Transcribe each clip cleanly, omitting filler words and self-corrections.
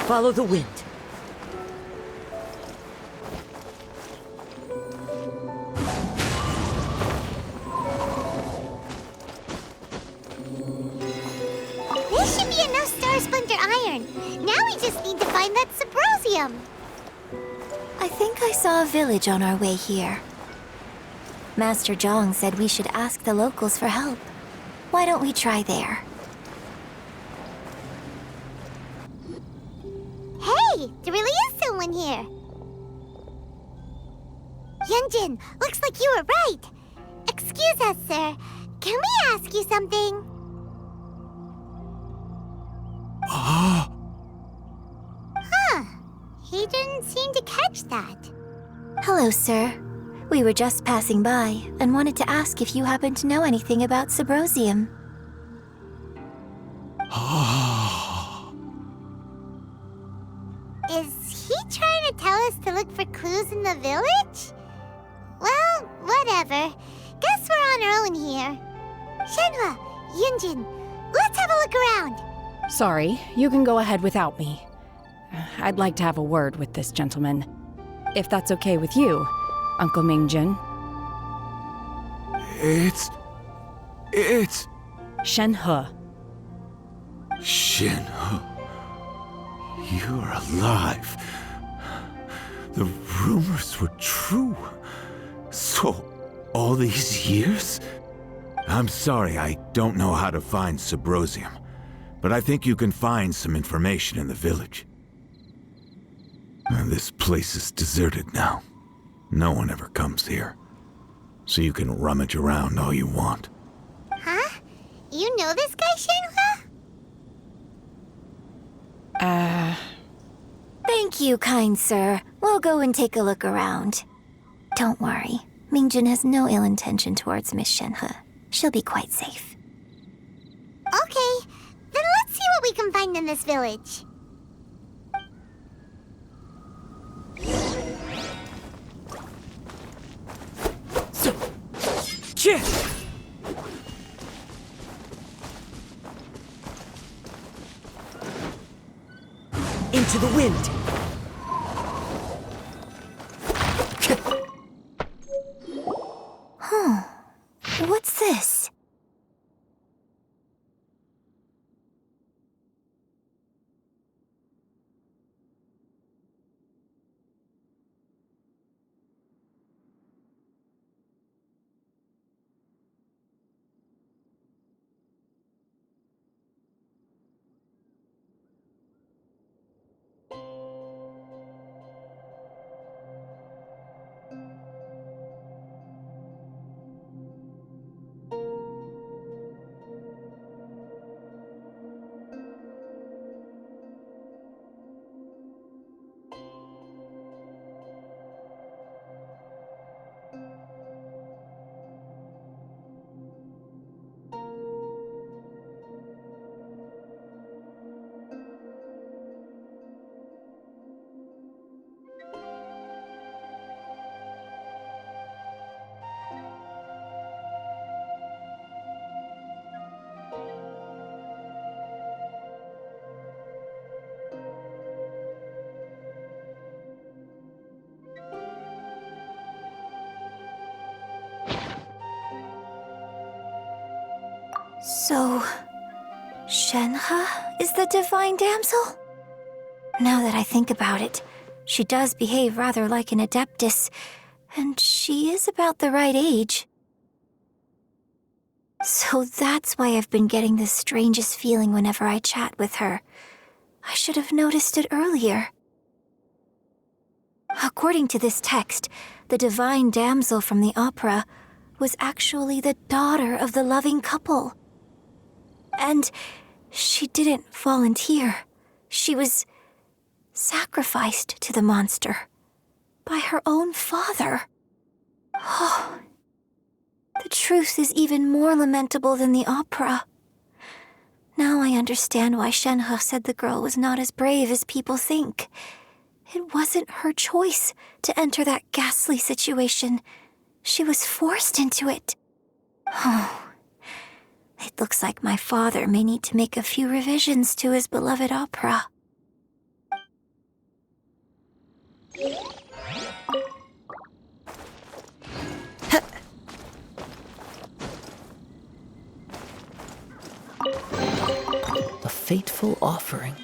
Follow the wind. This should be enough Star Splinter Iron. Now we just need to find that Subrosium. I think I saw a village on our way here. Master Zhang said we should ask the locals for help. Why don't we try there? Hey, there really is someone here. Yunjin, looks like you were right. Excuse us, sir. Can we ask you something? Huh. He didn't seem to catch that. Hello, sir. We were just passing by and wanted to ask if you happen to know anything about Subrosium. Is he trying to tell us to look for clues in the village? Well, whatever. Guess we're on our own here. Shenhua, Yunjin, let's have a look around. Sorry, you can go ahead without me. I'd like to have a word with this gentleman. If that's okay with you, Uncle Mingjin. It's... Shenhe. Shenhe. You're alive. The rumors were true. So, all these years? I'm sorry, I don't know how to find Subrosium, but I think you can find some information in the village. This place is deserted now. No one ever comes here. So you can rummage around all you want. Huh? You know this guy, Shenhua? Thank you, kind sir. We'll go and take a look around. Don't worry. Mingjin has no ill intention towards Miss Shenhe. She'll be quite safe. Okay, then let's see what we can find in this village. Into the wind. What's this? So, Shenhe is the divine damsel? Now that I think about it, she does behave rather like an adeptus, and she is about the right age. So that's why I've been getting the strangest feeling whenever I chat with her. I should have noticed it earlier. According to this text, the divine damsel from the opera was actually the daughter of the loving couple. And she didn't volunteer. She was sacrificed to the monster by her own father. Oh, the truth is even more lamentable than the opera. Now I understand why Shenhe said the girl was not as brave as people think. It wasn't her choice to enter that ghastly situation. She was forced into it. Oh, it looks like my father may need to make a few revisions to his beloved opera. A fateful offering.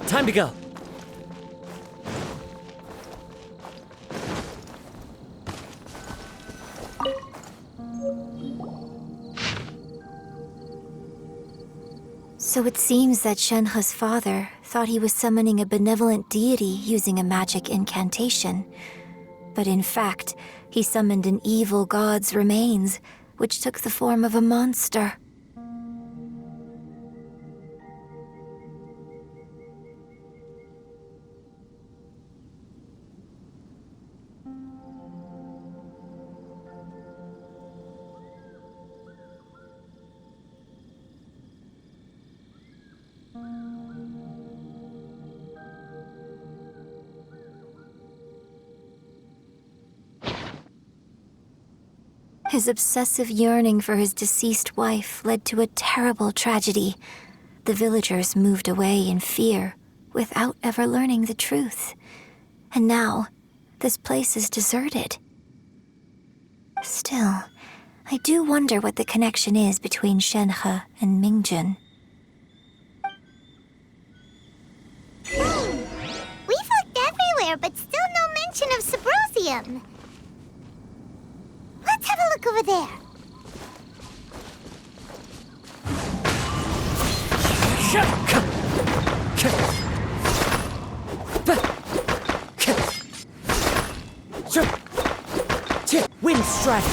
Time to go. So it seems that Shenhe's father thought he was summoning a benevolent deity using a magic incantation. But in fact, he summoned an evil god's remains, which took the form of a monster. His obsessive yearning for his deceased wife led to a terrible tragedy. The villagers moved away in fear, without ever learning the truth. And now, this place is deserted. Still, I do wonder what the connection is between Shenhe and Mingjun. We've looked everywhere, but still no mention of Subrosium. Let's have a look over there. Wind strike.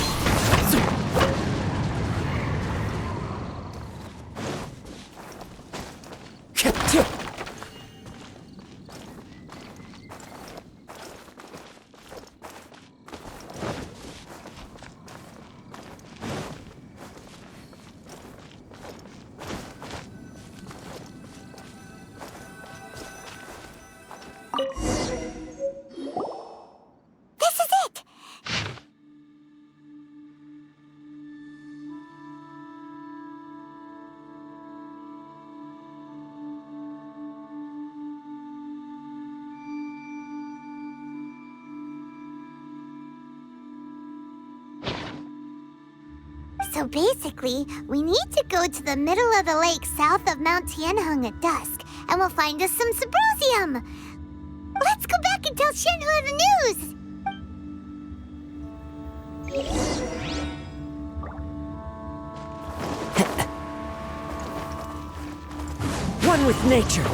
This is it! So basically, we need to go to the middle of the lake south of Mount Tianheng at dusk, and we'll find us some Subrosium! Let's go back and tell Shenhe the news! One with nature.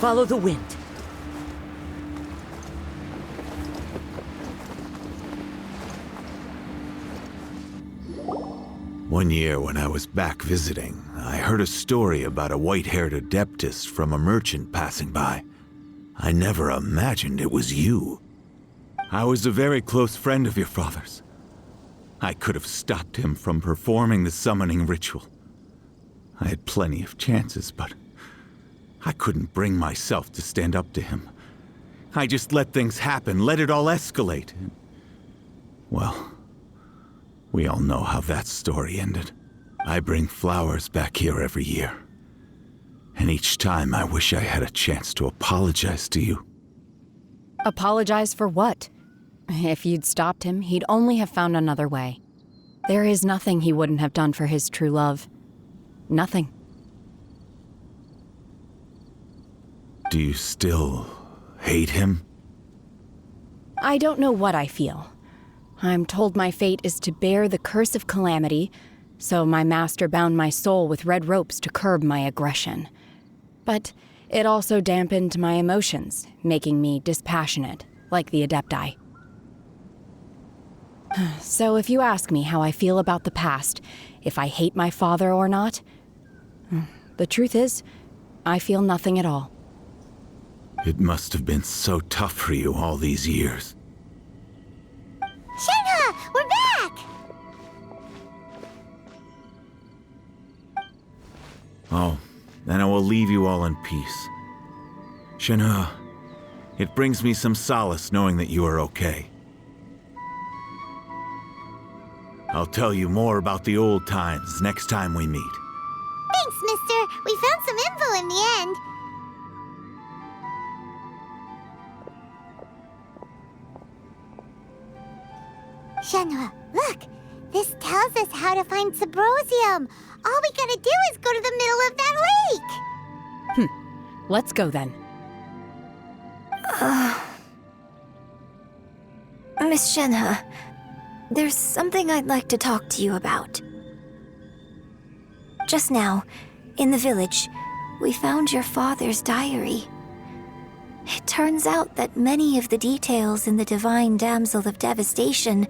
Follow the wind. One year when I was back visiting, I heard a story about a white-haired adeptess from a merchant passing by. I never imagined it was you. I was a very close friend of your father's. I could have stopped him from performing the summoning ritual. I had plenty of chances, but I couldn't bring myself to stand up to him. I just let things happen, let it all escalate. Well, we all know how that story ended. I bring flowers back here every year. And each time I wish I had a chance to apologize to you. Apologize for what? If you'd stopped him, he'd only have found another way. There is nothing he wouldn't have done for his true love. Nothing. Do you still hate him? I don't know what I feel. I'm told my fate is to bear the curse of calamity, so my master bound my soul with red ropes to curb my aggression. But it also dampened my emotions, making me dispassionate, like the Adepti. So if you ask me how I feel about the past, if I hate my father or not, the truth is, I feel nothing at all. It must have been so tough for you all these years. Shenhe, we're back! Oh, then I will leave you all in peace. Shenhe, it brings me some solace knowing that you are okay. I'll tell you more about the old times next time we meet. Thanks, mister. We found some info in the end. Shenhe, look. This tells us how to find Subrosium. All we gotta do is go to the middle of that lake. Let's go then. Miss Shenhe, there's something I'd like to talk to you about. Just now, in the village, we found your father's diary. It turns out that many of the details in the Divine Damsel of Devastation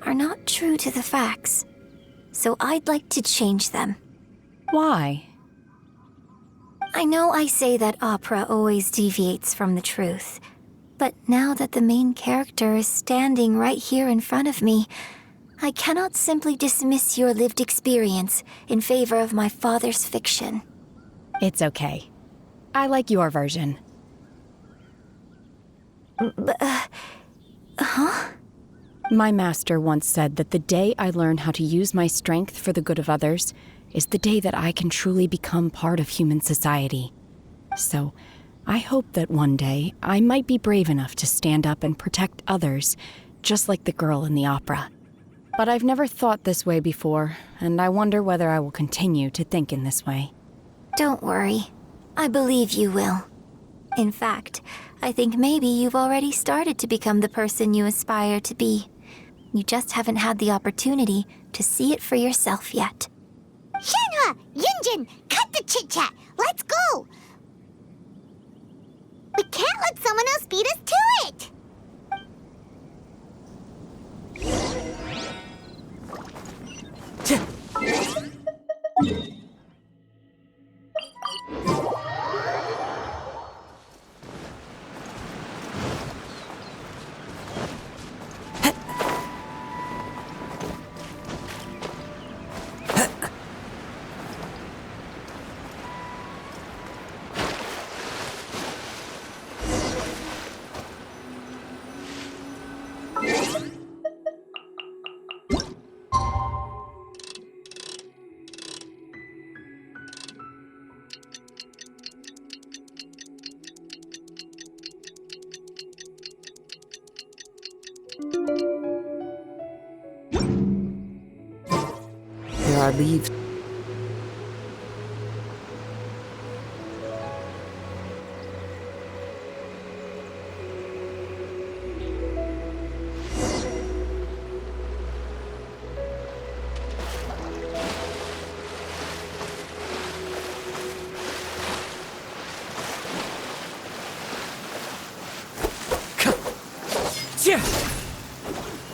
are not true to the facts. So I'd like to change them. Why? I know I say that opera always deviates from the truth, but now that the main character is standing right here in front of me, I cannot simply dismiss your lived experience in favor of my father's fiction. It's okay. I like your version. My master once said that the day I learn how to use my strength for the good of others is the day that I can truly become part of human society. So, I hope that one day I might be brave enough to stand up and protect others, just like the girl in the opera. But I've never thought this way before, and I wonder whether I will continue to think in this way. Don't worry. I believe you will. In fact, I think maybe you've already started to become the person you aspire to be. You just haven't had the opportunity to see it for yourself yet. Shenhe, Yunjin, cut the chit-chat. Let's go. We can't let someone else beat us to it. There are leaves.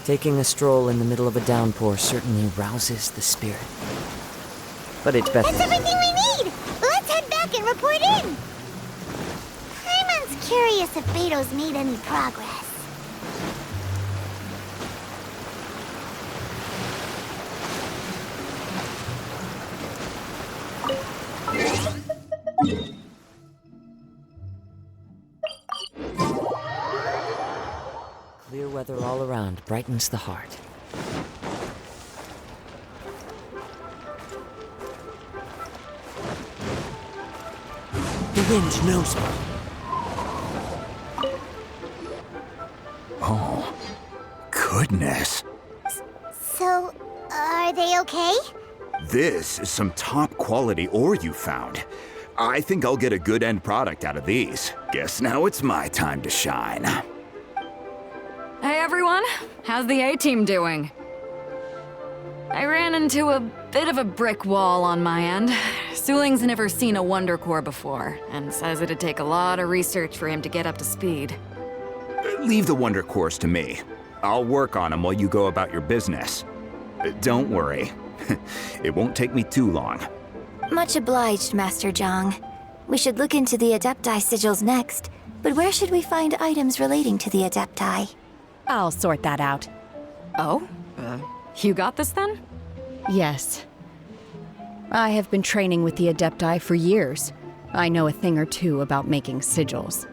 Taking a stroll in the middle of a downpour certainly rouses the spirit. But it's better. That's everything we need. Let's head back and report in. Paimon's curious if Beto's made any progress. Clear weather all around brightens the heart. The wind knows me. Oh, goodness. So, are they okay? This is some top quality ore you found. I think I'll get a good end product out of these. Guess now it's my time to shine. Hey everyone, how's the A-team doing? I ran into a bit of a brick wall on my end. Suling's never seen a Wonder Core before, and says it'd take a lot of research for him to get up to speed. Leave the Wonder Cores to me. I'll work on them while you go about your business. Don't worry. It won't take me too long. Much obliged, Master Zhang. We should look into the Adepti sigils next, but where should we find items relating to the Adepti? I'll sort that out. Oh? You got this then? Yes. I have been training with the Adepti for years. I know a thing or two about making sigils.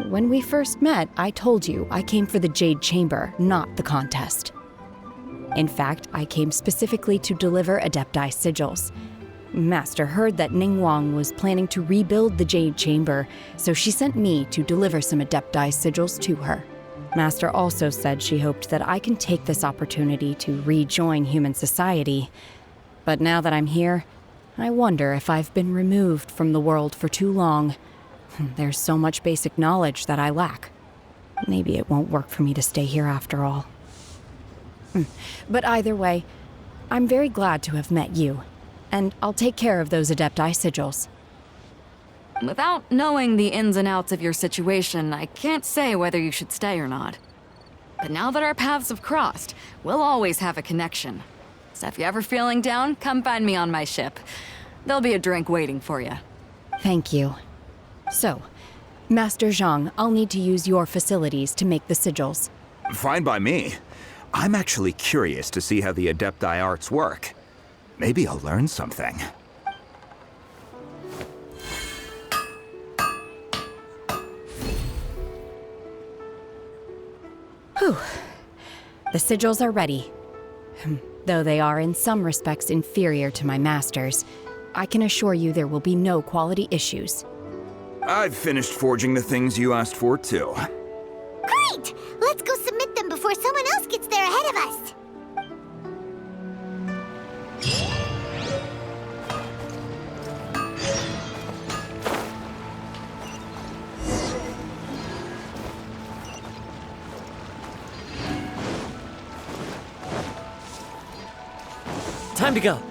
When we first met, I told you I came for the Jade Chamber, not the contest. In fact, I came specifically to deliver Adepti sigils. Master heard that Ningguang was planning to rebuild the Jade Chamber, so she sent me to deliver some Adepti sigils to her. Master also said she hoped that I can take this opportunity to rejoin human society. But now that I'm here, I wonder if I've been removed from the world for too long. There's so much basic knowledge that I lack. Maybe it won't work for me to stay here after all. But either way, I'm very glad to have met you, and I'll take care of those Adepti sigils. Without knowing the ins and outs of your situation, I can't say whether you should stay or not. But now that our paths have crossed, we'll always have a connection. So if you're ever feeling down, come find me on my ship. There'll be a drink waiting for you. Thank you. So, Master Zhang, I'll need to use your facilities to make the sigils. Fine by me. I'm actually curious to see how the Adepti arts work. Maybe I'll learn something. Whew. The sigils are ready. Though they are in some respects inferior to my master's, I can assure you there will be no quality issues. I've finished forging the things you asked for, too. Great! Let's go submit them before someone else gets there ahead of us. Time to go.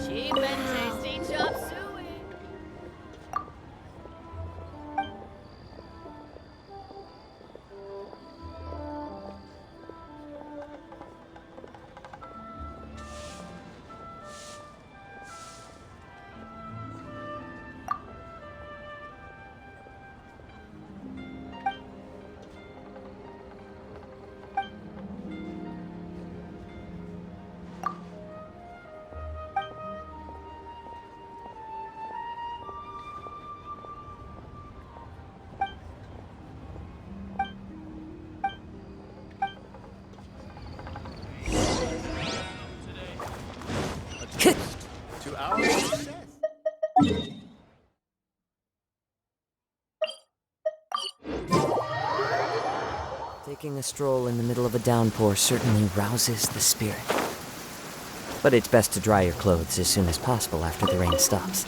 Cheap and tasty chop suey. To our success. Taking a stroll in the middle of a downpour certainly rouses the spirit. But it's best to dry your clothes as soon as possible after the rain stops.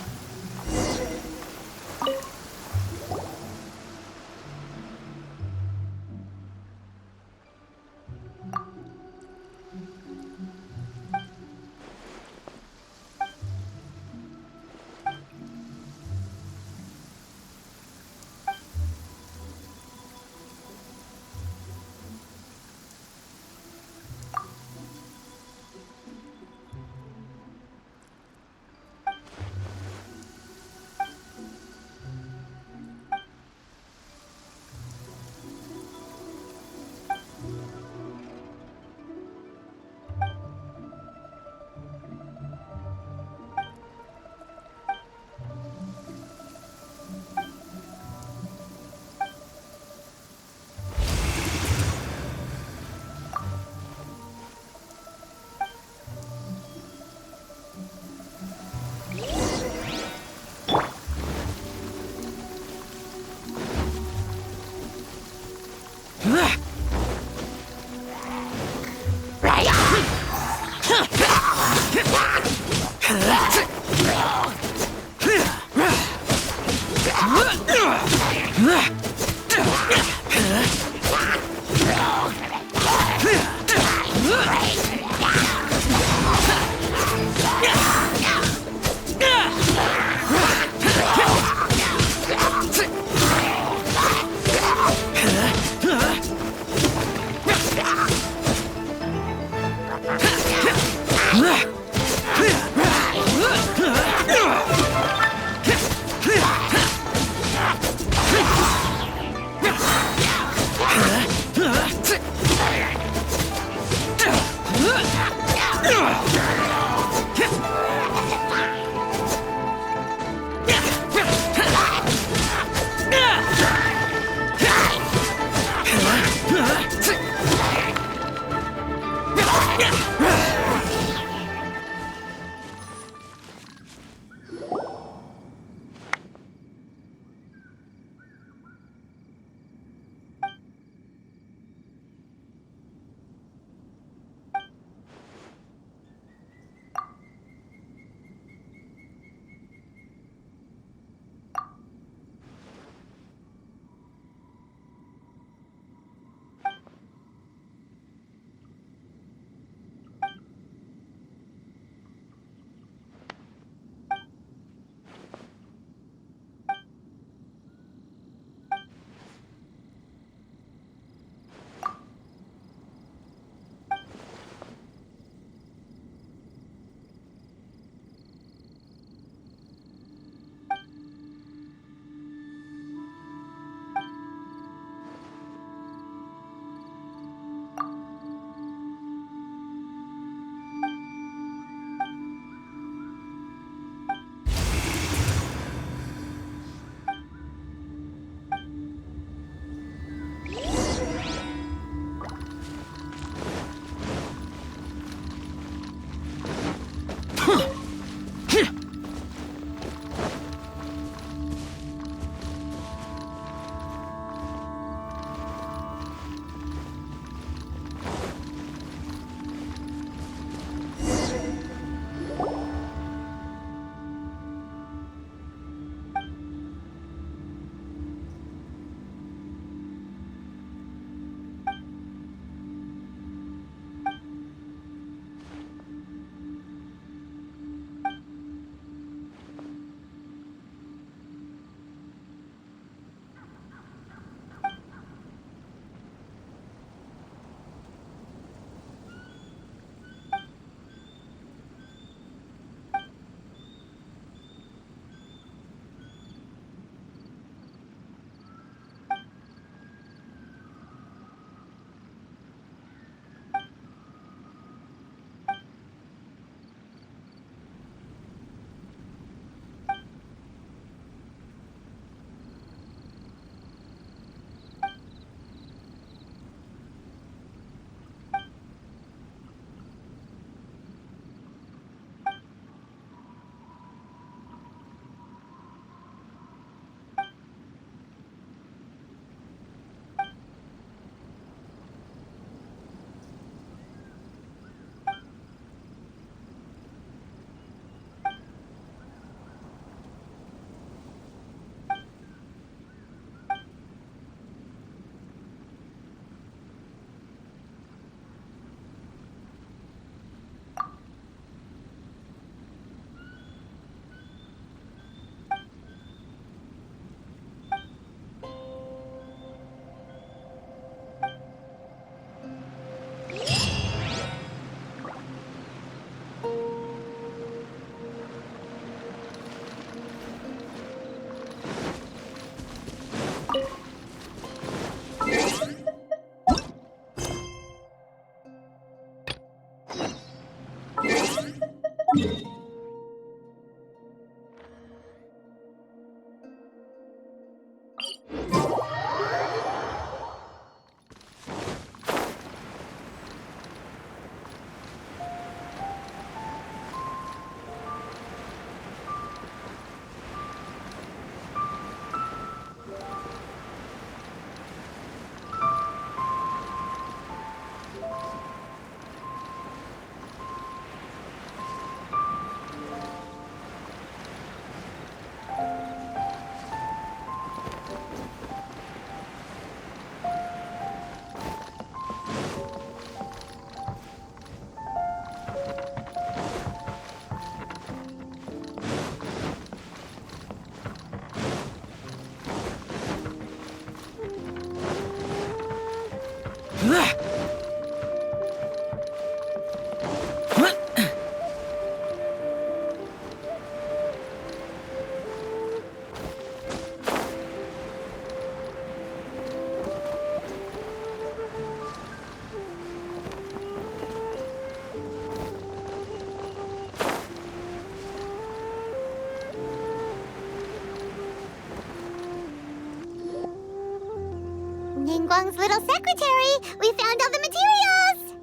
Ningguang's little secretary. We found all the materials.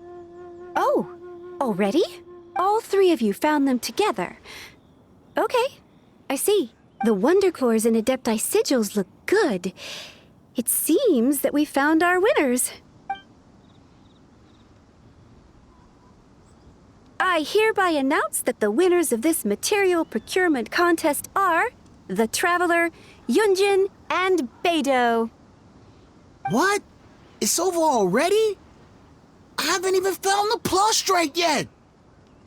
Oh, already? All three of you found them together. Okay, I see. The Wonder Cores and Adepti sigils look good. It seems that we found our winners. I hereby announce that the winners of this material procurement contest are the Traveler, Yunjin, and Beidou. What? It's over already? I haven't even found the prostrate yet!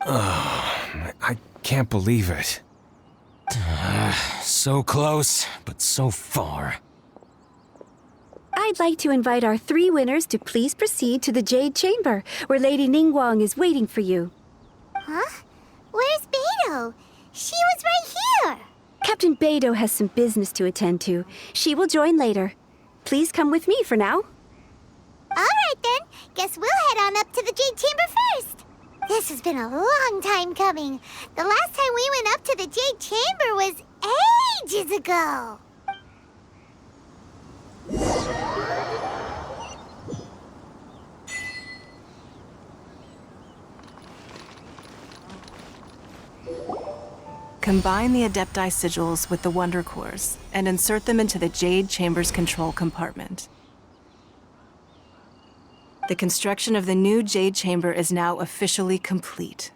I can't believe it. So close, but so far. I'd like to invite our three winners to please proceed to the Jade Chamber, where Lady Ningguang is waiting for you. Huh? Where's Beidou? She was right here. Captain Beidou has some business to attend to. She will join later. Please come with me for now. All right, then. Guess we'll head on up to the Jade Chamber first. This has been a long time coming. The last time we went up to the Jade Chamber was ages ago. Combine the Adepti sigils with the Wonder Cores and insert them into the Jade Chamber's control compartment. The construction of the new Jade Chamber is now officially complete.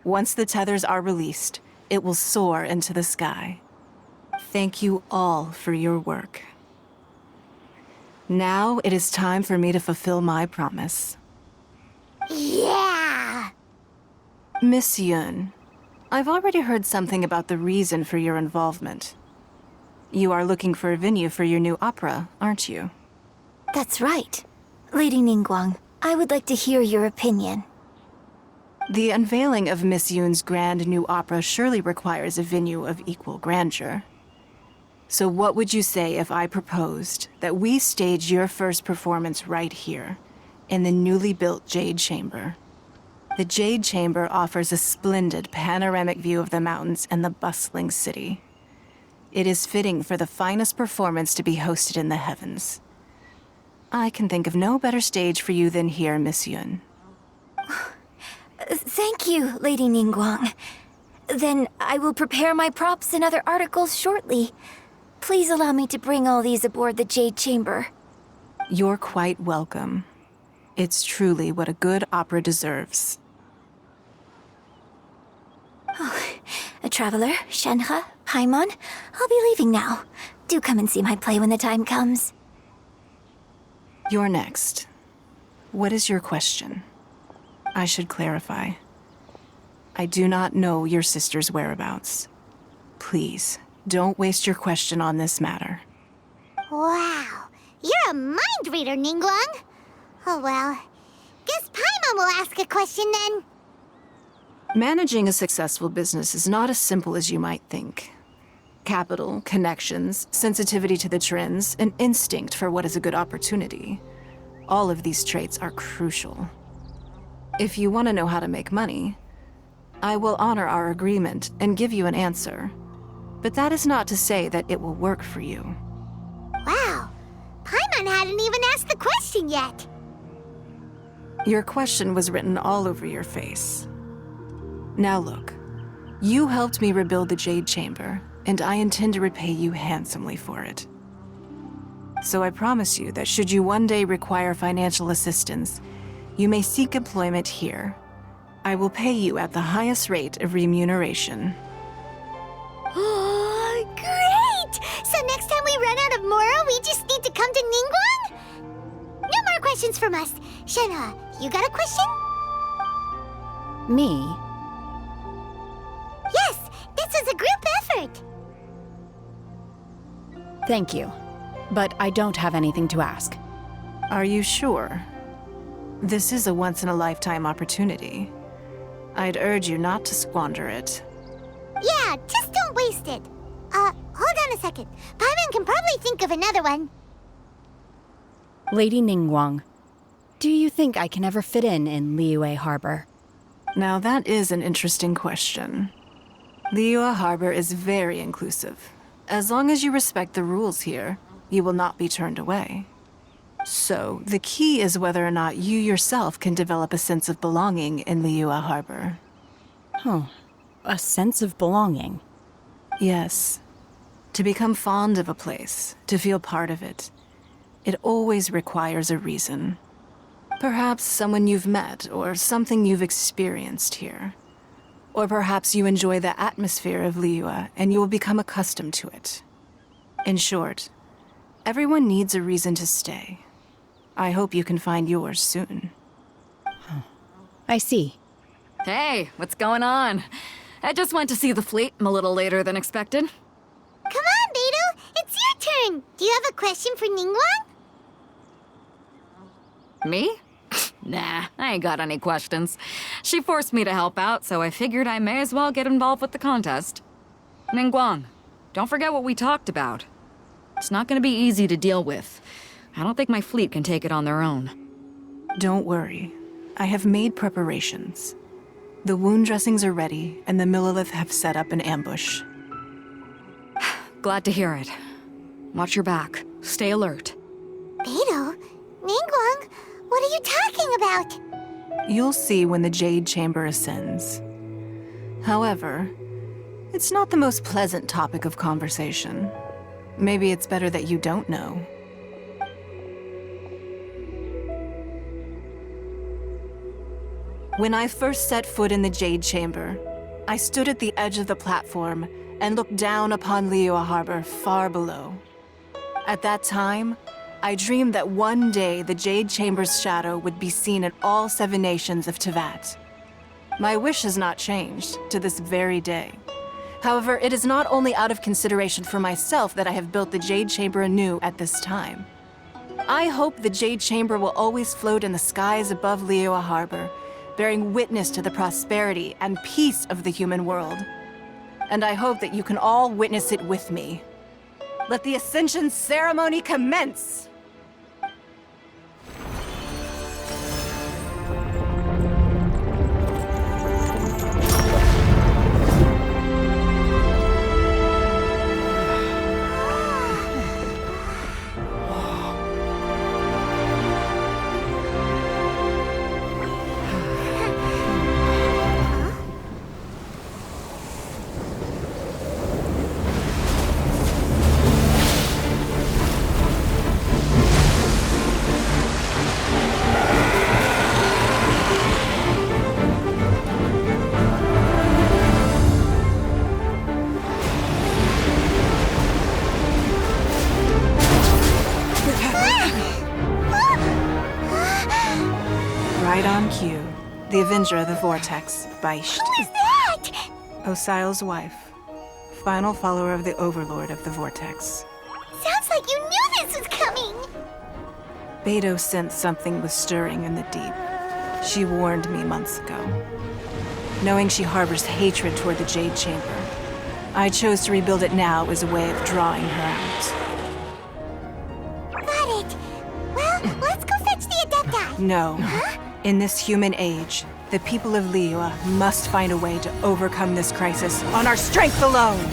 Once the tethers are released, it will soar into the sky. Thank you all for your work. Now it is time for me to fulfill my promise. Yeah! Miss Yun, I've already heard something about the reason for your involvement. You are looking for a venue for your new opera, aren't you? That's right. Lady Ningguang, I would like to hear your opinion. The unveiling of Miss Yun's grand new opera surely requires a venue of equal grandeur. So what would you say if I proposed that we stage your first performance right here, in the newly built Jade Chamber? The Jade Chamber offers a splendid panoramic view of the mountains and the bustling city. It is fitting for the finest performance to be hosted in the heavens. I can think of no better stage for you than here, Miss Yun. Thank you, Lady Ningguang. Then I will prepare my props and other articles shortly. Please allow me to bring all these aboard the Jade Chamber. You're quite welcome. It's truly what a good opera deserves. A traveler, Shenhe, Paimon, I'll be leaving now. Do come and see my play when the time comes. You're next. What is your question? I should clarify. I do not know your sister's whereabouts. Please, don't waste your question on this matter. Wow. You're a mind reader, Ningguang. Oh well. Guess Paimon will ask a question then. Managing a successful business is not as simple as you might think. Capital, connections, sensitivity to the trends, an instinct for what is a good opportunity. All of these traits are crucial. If you want to know how to make money, I will honor our agreement and give you an answer. But that is not to say that it will work for you. Wow. Paimon hadn't even asked the question yet. Your question was written all over your face. Now look, you helped me rebuild the Jade Chamber, and I intend to repay you handsomely for it. So I promise you that should you one day require financial assistance, you may seek employment here. I will pay you at the highest rate of remuneration. Oh, great! So next time we run out of Moro, we just need to come to Ningguang? No more questions from us. Shenhe, you got a question? Me? Yes, this is a group effort. Thank you. But I don't have anything to ask. Are you sure? This is a once-in-a-lifetime opportunity. I'd urge you not to squander it. Yeah, just don't waste it. Hold on a second. Paimon can probably think of another one. Lady Ningguang, do you think I can ever fit in Liyue Harbor? Now that is an interesting question. Liyue Harbor is very inclusive. As long as you respect the rules here, you will not be turned away. So, the key is whether or not you yourself can develop a sense of belonging in Liyue Harbor. Oh, a sense of belonging. Yes. To become fond of a place, to feel part of it, it always requires a reason. Perhaps someone you've met, or something you've experienced here. Or perhaps you enjoy the atmosphere of Liyue and you will become accustomed to it. In short, everyone needs a reason to stay. I hope you can find yours soon. I see. Hey, what's going on? I just went to see the fleet a little later than expected. Come on, Beidou! It's your turn! Do you have a question for Ningguang? Me? Nah, I ain't got any questions. She forced me to help out, so I figured I may as well get involved with the contest. Ningguang, don't forget what we talked about. It's not gonna be easy to deal with. I don't think my fleet can take it on their own. Don't worry. I have made preparations. The wound dressings are ready, and the Millelith have set up an ambush. Glad to hear it. Watch your back. Stay alert. Beidou? Ningguang? What are you talking about? You'll see when the Jade Chamber ascends. However, it's not the most pleasant topic of conversation. Maybe it's better that you don't know. When I first set foot in the Jade Chamber, I stood at the edge of the platform and looked down upon Liyue Harbor far below. At that time, I dreamed that one day the Jade Chamber's shadow would be seen in all 7 nations of Teyvat. My wish has not changed to this very day. However, it is not only out of consideration for myself that I have built the Jade Chamber anew at this time. I hope the Jade Chamber will always float in the skies above Liyue Harbor, bearing witness to the prosperity and peace of the human world. And I hope that you can all witness it with me. Let the Ascension ceremony commence! Right on cue. The Avenger of the Vortex, Beisht. Who is that? Osial's wife. Final follower of the Overlord of the Vortex. Sounds like you knew this was coming! Beidou sensed something was stirring in the deep. She warned me months ago. Knowing she harbors hatred toward the Jade Chamber, I chose to rebuild it now as a way of drawing her out. Got it. Well, let's go fetch the Adepti. No. In this human age, the people of Liyue must find a way to overcome this crisis on our strength alone!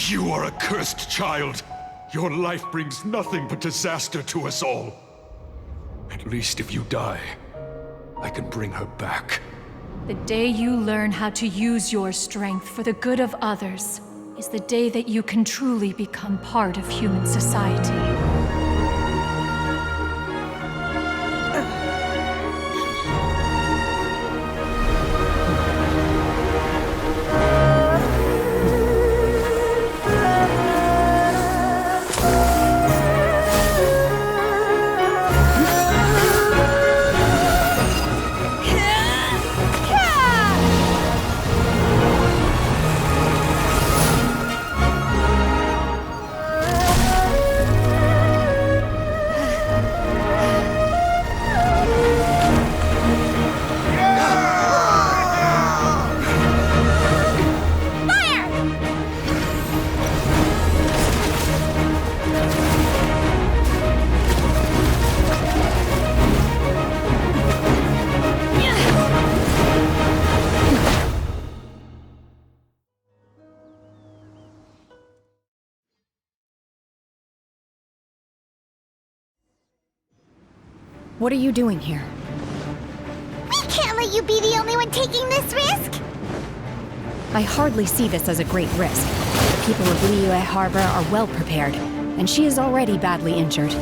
You are a cursed child. Your life brings nothing but disaster to us all. At least if you die, I can bring her back. The day you learn how to use your strength for the good of others is the day that you can truly become part of human society. What are you doing here? We can't let you be the only one taking this risk! I hardly see this as a great risk. The people of Liyue Harbor are well prepared, and she is already badly injured.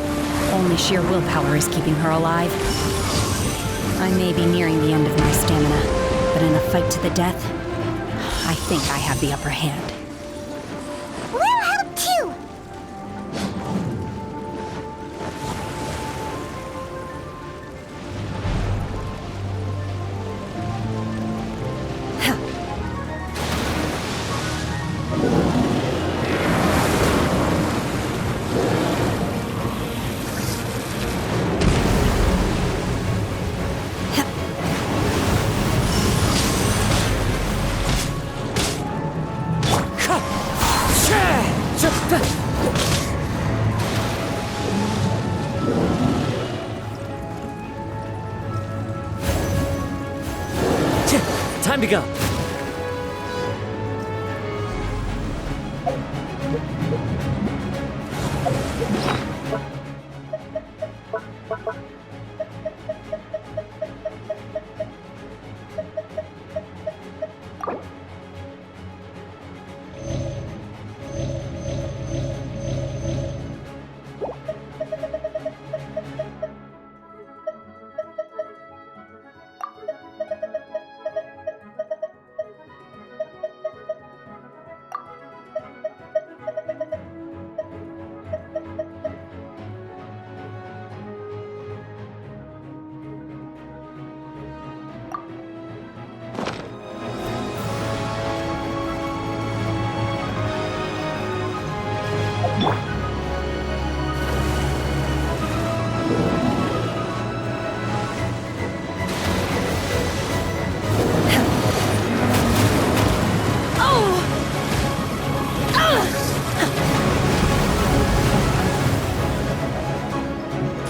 Only sheer willpower is keeping her alive. I may be nearing the end of my stamina, but in a fight to the death, I think I have the upper hand. We'll help too! Time to go.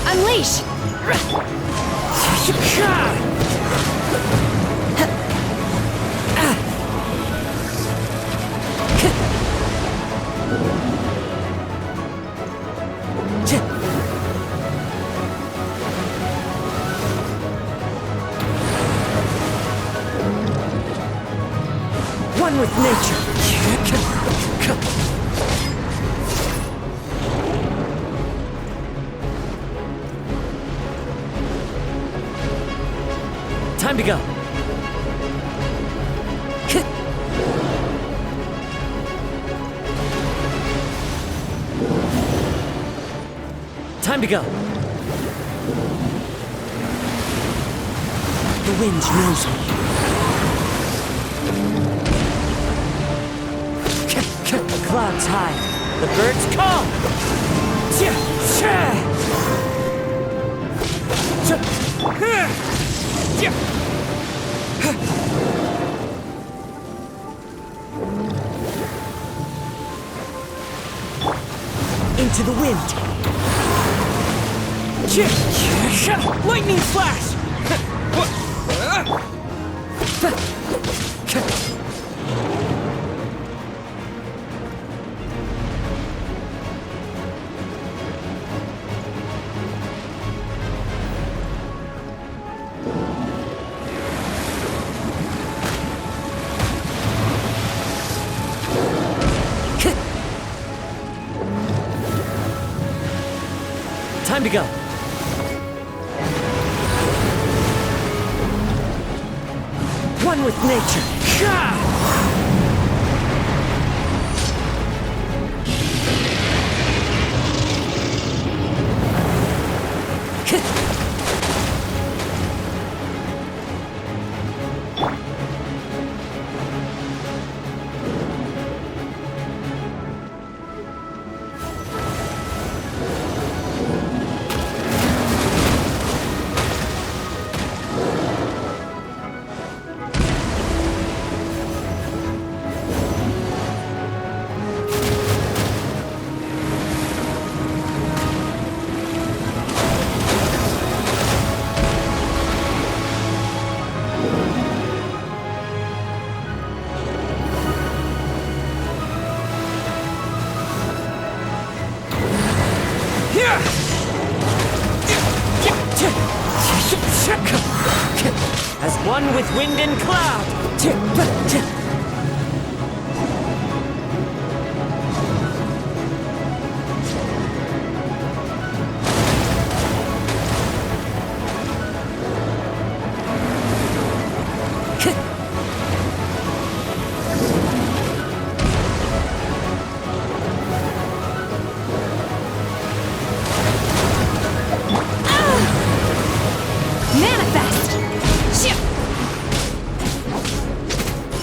Unleash! One with nature. Time to go. Time to go. The wind knows me. Clouds high. The birds call. Into the wind. Lightning flash! Time to go. One with nature. As one with wind and cloud.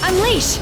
Unleash!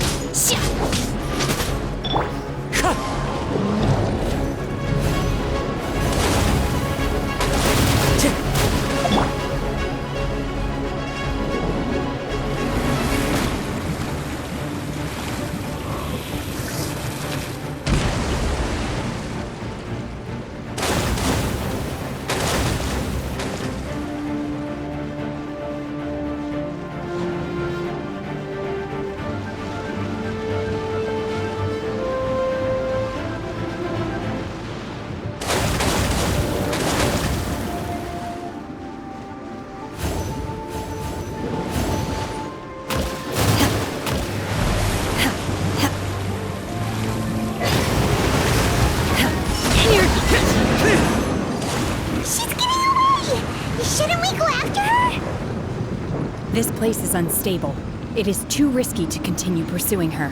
This place is unstable. It is too risky to continue pursuing her.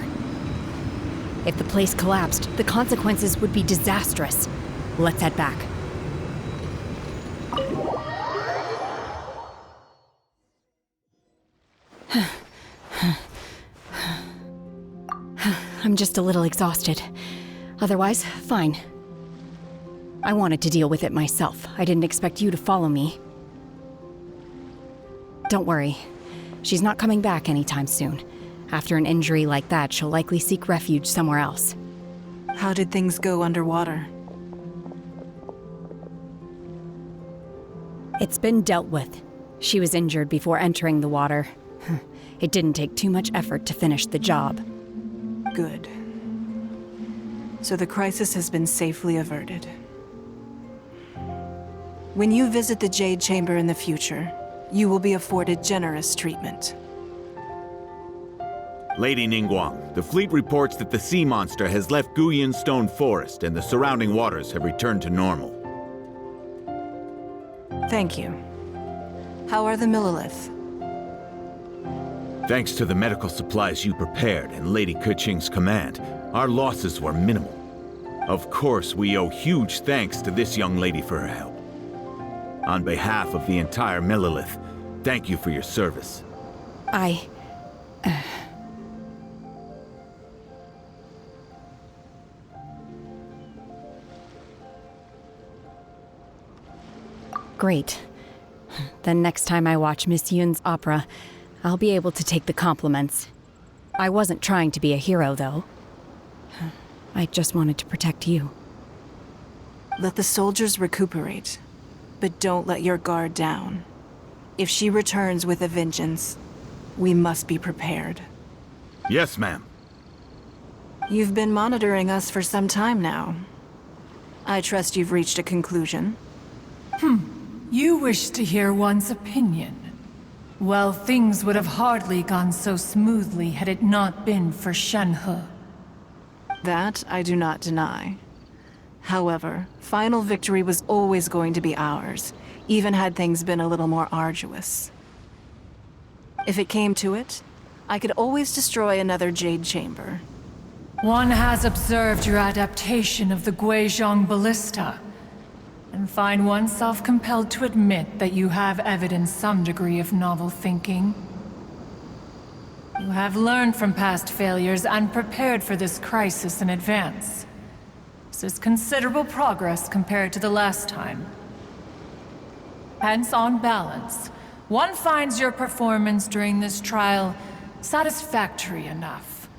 If the place collapsed, the consequences would be disastrous. Let's head back. I'm just a little exhausted. Otherwise, fine. I wanted to deal with it myself. I didn't expect you to follow me. Don't worry. She's not coming back anytime soon. After an injury like that, she'll likely seek refuge somewhere else. How did things go underwater? It's been dealt with. She was injured before entering the water. It didn't take too much effort to finish the job. Good. So the crisis has been safely averted. When you visit the Jade Chamber in the future, you will be afforded generous treatment. Lady Ningguang, the fleet reports that the sea monster has left Guyan Stone Forest and the surrounding waters have returned to normal. Thank you. How are the Millilith? Thanks to the medical supplies you prepared and Lady Keqing's command, our losses were minimal. Of course, we owe huge thanks to this young lady for her help. On behalf of the entire Millilith, thank you for your service. Great. Then next time I watch Miss Yun's opera, I'll be able to take the compliments. I wasn't trying to be a hero, though. I just wanted to protect you. Let the soldiers recuperate, but don't let your guard down. If she returns with a vengeance, we must be prepared. Yes, ma'am. You've been monitoring us for some time now. I trust you've reached a conclusion. You wish to hear one's opinion. Well, things would have hardly gone so smoothly had it not been for Shenhe. That I do not deny. However, final victory was always going to be ours, even had things been a little more arduous. If it came to it, I could always destroy another Jade Chamber. One has observed your adaptation of the Guizhong Ballista, and find oneself compelled to admit that you have evidenced some degree of novel thinking. You have learned from past failures and prepared for this crisis in advance. This is considerable progress compared to the last time. Hence, on balance, one finds your performance during this trial satisfactory enough.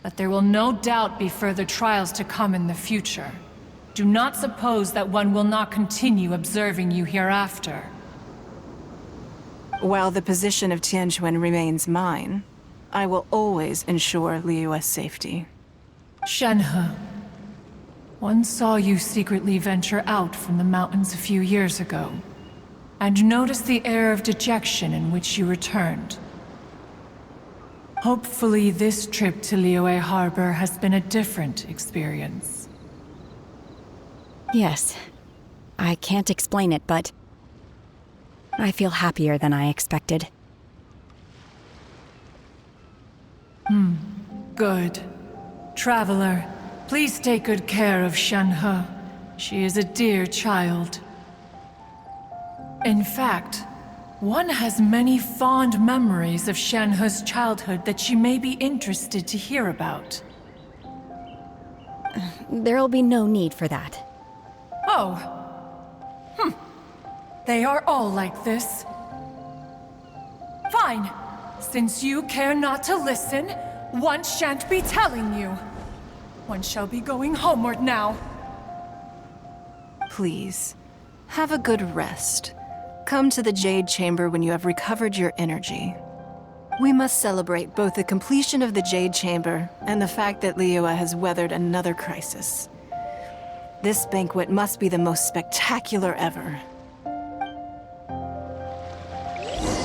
But there will no doubt be further trials to come in the future. Do not suppose that one will not continue observing you hereafter. While the position of Tianquan remains mine, I will always ensure Liyue's safety. Shenhe, one saw you secretly venture out from the mountains a few years ago, and noticed the air of dejection in which you returned. Hopefully this trip to Liyue Harbor has been a different experience. Yes. I can't explain it, but I feel happier than I expected. Good. Traveler, please take good care of Shenhe. She is a dear child. In fact, one has many fond memories of Shenhe's childhood that she may be interested to hear about. There'll be no need for that. Oh. They are all like this. Fine. Since you care not to listen, one shan't be telling you. One shall be going homeward now. Please, have a good rest. Come to the Jade Chamber when you have recovered your energy. We must celebrate both the completion of the Jade Chamber and the fact that Liyue has weathered another crisis. This banquet must be the most spectacular ever.